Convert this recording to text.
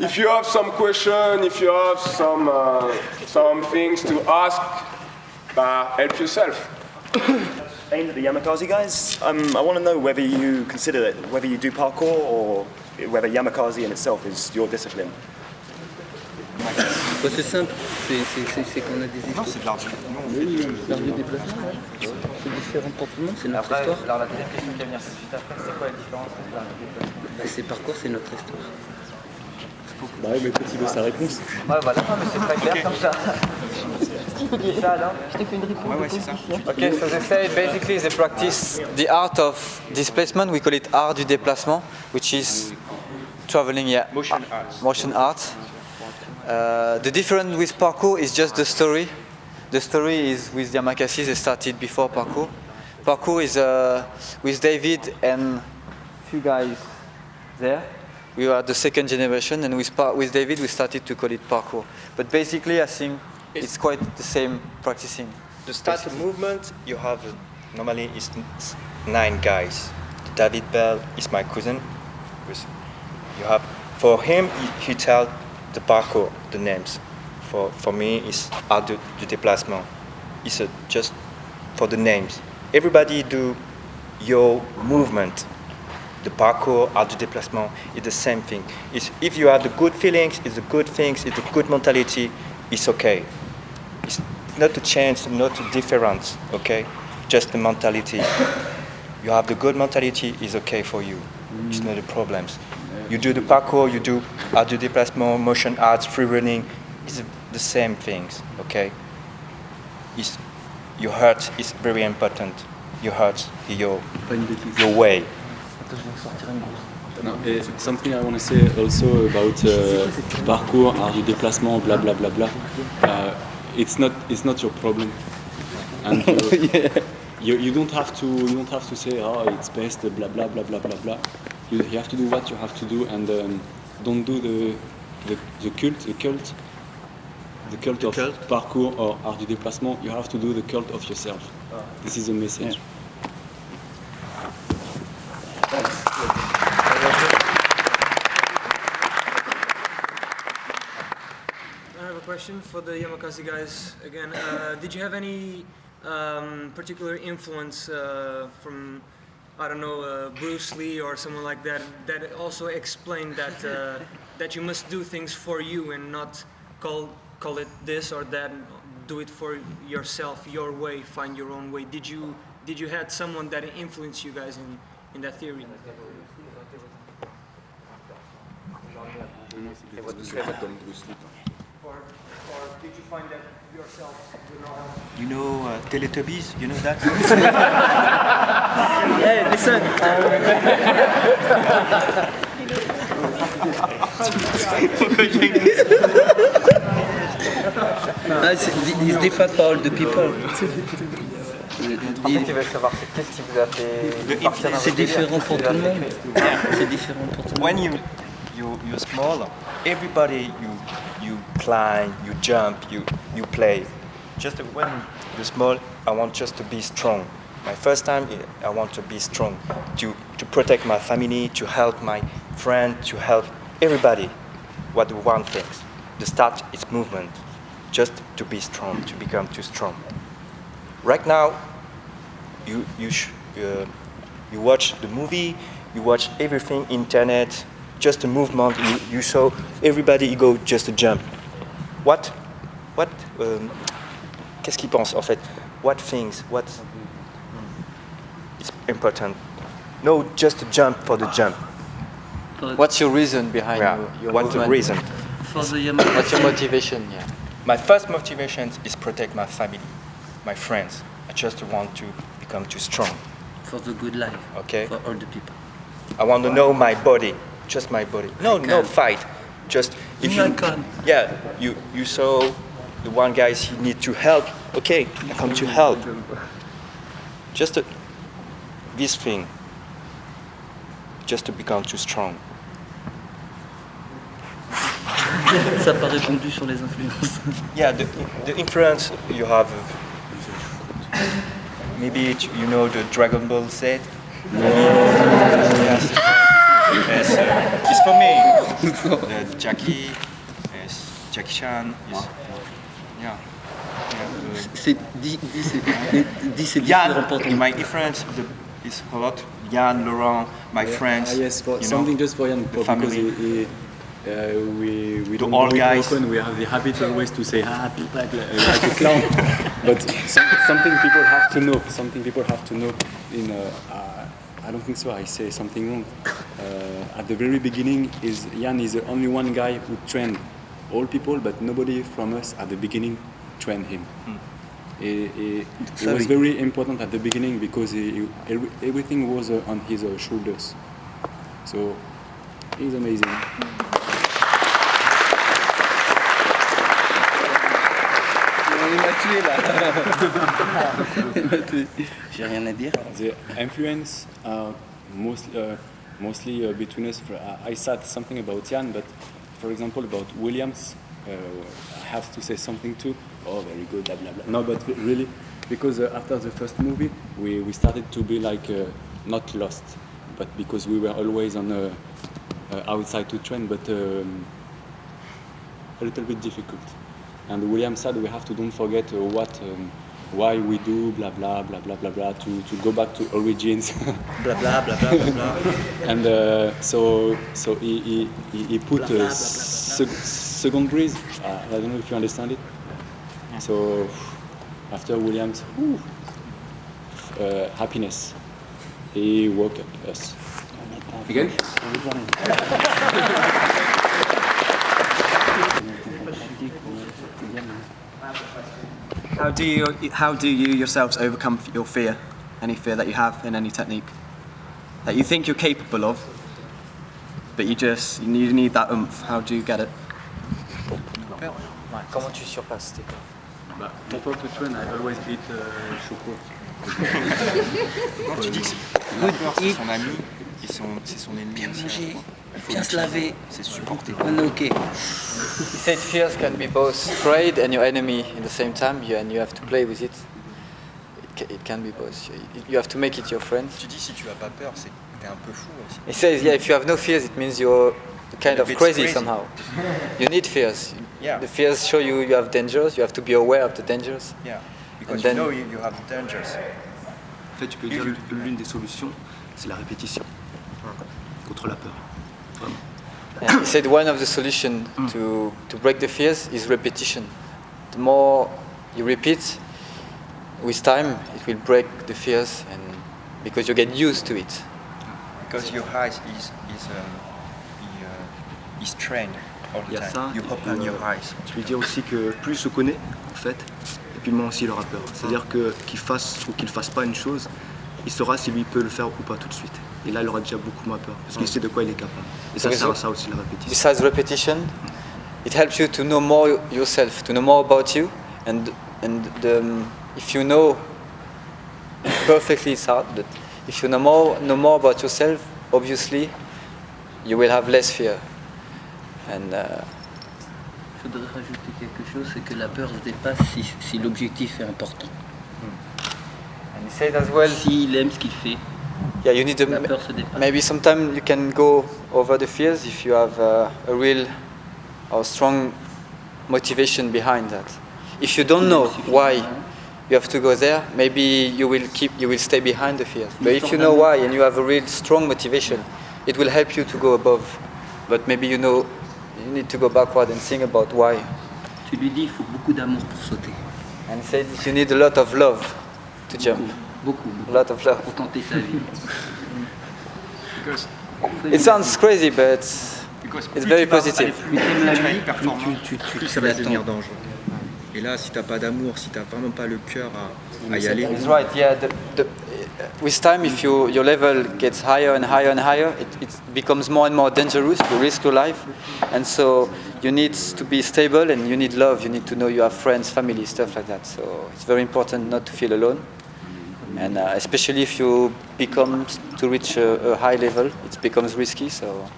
if you have some question, if you have some things to ask, help yourself. Aimed at the Yamakasi guys, I want to know whether you consider it, whether you do parkour or whether Yamakasi in itself is your discipline. C'est simple, c'est qu'on a des histoires. Non, c'est de l'art du L'art du déplacement, ouais. C'est différent pour tout le monde, c'est notre histoire. Alors la deuxième question qui va venir tout de suite après, c'est quoi la différence entre l'art du déplacement? C'est parcours, c'est notre histoire. Bah oui, mais écoute, il veut sa réponse. Ouais, voilà, non, mais c'est très clair comme ça. C'est ça, là. Je t'ai fait une réponse. Ouais, c'est ça. Okay, so they say basically they practice the art of displacement. We call it art du déplacement, which is traveling, yeah. Motion arts. Motion art. The difference with parkour is just the story. The story is with Yamakasi, they started before parkour. Parkour is with David and few guys there. We are the second generation, and with David we started to call it parkour. But basically I think it's quite the same practicing. The start movement, you have normally is 9 guys. David Bell is my cousin. You have for him he tell the parkour, the names. For me it's art du déplacement. It's just for the names. Everybody do your movement. The parkour, art du déplacement is the same thing. If you have the good feelings, it's the good things, it's the good mentality, it's okay. It's not a change, not a difference, okay? Just the mentality. You have the good mentality, is okay for you. It's not a problem. You do the parkour, you do art du déplacement, motion arts, free running, it's the same things, okay? Your heart is very important. Your heart, your way. No, something I want to say also about parkour, art du déplacement, blah blah blah blah. It's not your problem, and you don't have to say it's best blah blah blah blah blah blah. You have to do what you have to do, and don't do the cult of parkour or art du déplacement. You have to do the cult of yourself. This is a message. I have a question for the Yamakasi guys again. Did you have any particular influence from, I don't know, Bruce Lee or someone like that, that also explained that that you must do things for you and not call it this or that, do it for yourself, your way, find your own way? Did you had someone that influenced you guys in that theory? Or did you find that yourself? You know Teletubbies, you know that? Hey, listen. It's different for all the people. En fait, tu veux savoir qu'est-ce qui vous a fait partir dans C'est différent pour tout le monde. C'est différent pour tout le monde. When you're small, everybody you climb, you jump, you play. Just when you're small, I want just to be strong. My first time, I want to be strong, to protect my family, to help my friend, to help everybody. What the one thing, the start is movement, just to be strong, to become too strong. Right now, you watch the movie, you watch everything, internet, just a movement. You saw everybody you go just to jump. Qu'est-ce qu'il pense en fait? What things? What is important? No, just to jump for the jump. What's your reason behind your What's the movement? reason? For the Yamakasi. What's your motivation? Yeah. My first motivation is protect my family, my friends. I just want to become too strong. For the good life. Okay. For all the people. I want to know my body, just my body. No fight. Just if I can. Yeah, you saw the one guy he need to help. Okay, I come to help. Just this thing. Just to become too strong. Ça n'a pas répondu sur les influences. Yeah, the influence you have. Maybe you know the Dragon Ball Z. Yes. It's for me. Jackie, Jackie Chan. Yeah. C'est 10 c'est différent Jan, pour toi. in my friends is a lot. Jan, Laurent, my friends. Yes, for you something know, just for Jan, because family. we To don't all do it guys. often. We have the habit always to say happy like a clown. But something people have to know. Something people have to know. I don't think so. I say something wrong. At the very beginning, Jan is the only one guy who trained all people, but nobody from us at the beginning trained him. It was very important at the beginning because everything was on his shoulders. So he's amazing. Il m'a tué là. Il m'a tué. J'ai rien à dire. The influence mostly between us. I said something about Jan, but for example about Williams, I have to say something too. Oh, very good, blah blah blah. No, but really, because after the first movie, we started to be like not lost, but because we were always on outside to train, but a little bit difficult. And William said we have to don't forget why we do blah blah blah blah blah blah to go back to origins. Blah blah blah blah blah blah. And so he put second breeze. I don't know if you understand it. So after Williams, happiness, he woke up us. Again? How do you yourselves overcome your fear? Any fear that you have in any technique that you think you're capable of, but you need that oomph? How do you get it? Comment tu surpasses tes peurs? Before to train, I always eat choucroute. Quand tu dis que la peur c'est son ami, c'est son ennemi. Bien aussi, manger, il faut bien se laver. C'est supporter. On est ok. He said fears can be both afraid and your enemy in the same time, and you have to play with it. It can be both. You have to make it your friend. Tu dis si tu as pas peur, c'est que t'es un peu fou aussi. He says, yeah, if you have no fears, it means you're kind A of bit crazy crazy. somehow. You need fears. Yeah. The fears show you have dangers. You have to be aware of the dangers. Yeah, because And then- you know you have dangers. En fait, tu peux dire que l'une des solutions, c'est la répétition contre la peur. Vraiment. And he said one of the solutions to break the fears is repetition. The more you repeat, with time, it will break the fears, and because you get used to it. Because your eyes is trained all Il y the a time. ça. You et open puis, your eyes. je vais dire aussi que plus il se connaît, en fait, et puis moins aussi il aura peur. C'est-à-dire qu'il fasse ou qu'il fasse pas une chose, il saura si lui peut le faire ou pas tout de suite. Et là, il aura déjà beaucoup moins peur, parce qu'il sait de quoi il est capable. Et ça sert à ça aussi, la répétition. Besides repetition, it helps you to know more yourself, to know more about you, and if you know perfectly, it's hard. But if you know more about yourself, obviously, you will have less fear. And Je voudrais rajouter quelque chose, c'est que la peur se dépasse si l'objectif est important. he said as well, S'il aime ce qu'il fait, yeah, you need la peur se dépasse. maybe sometimes you can go over the fears if you have a real or strong motivation behind that. If you don't know why you have to go there, maybe you will stay behind the fears. But if you know why and you have a real strong motivation, it will help you to go above. But maybe you need to go backward and think about why. Tu lui dis, il faut beaucoup d'amour pour sauter. And he said you need a lot of love to jump. Beaucoup. A lot of love. Pour tenter sa vie. Because It sounds crazy, but it's very positive. Plus t'aimes la tu vas vie, être performant, plus ça va l'attends. devenir dangereux. Et là, si t'as pas d'amour, si t'as vraiment pas le cœur à y aller, He's right. Yeah. With time, if your level gets higher and higher and higher, it becomes more and more dangerous. You risk your life, and so you need to be stable and you need love. You need to know you have friends, family, stuff like that. So it's very important not to feel alone, and especially if you become to reach a high level, it becomes risky. So